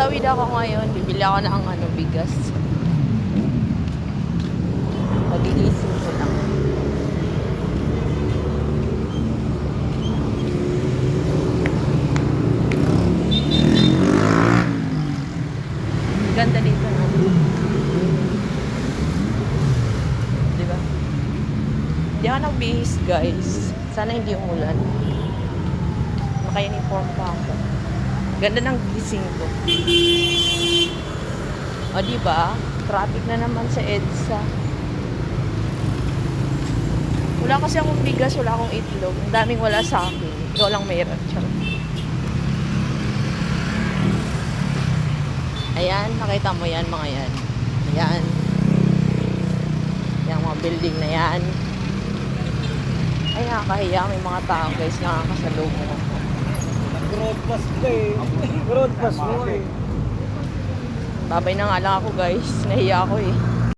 Tatawid ako ngayon. Bibili ako ng bigas. Magigising ko lang. Ganda dito, no? Diba? Hindi ako nagbihis, guys. Sana hindi umulan. Naka-uniform pa ako. Ganda ng gising ko. O, diba? Traffic na naman sa EDSA. Wala kasi akong bigas, wala akong itlog. Ang daming wala sa akin. Ikaw lang mayroon. Charot. Ayan, nakita mo yan, mga yan. Ayan. Yung mga building na yan. Ay, nakakahiya. May mga tao, guys, nakakasalubong ako. Road pass ka eh. Road pass mo eh. Babay na nga lang ako, guys. Nahiya ako eh.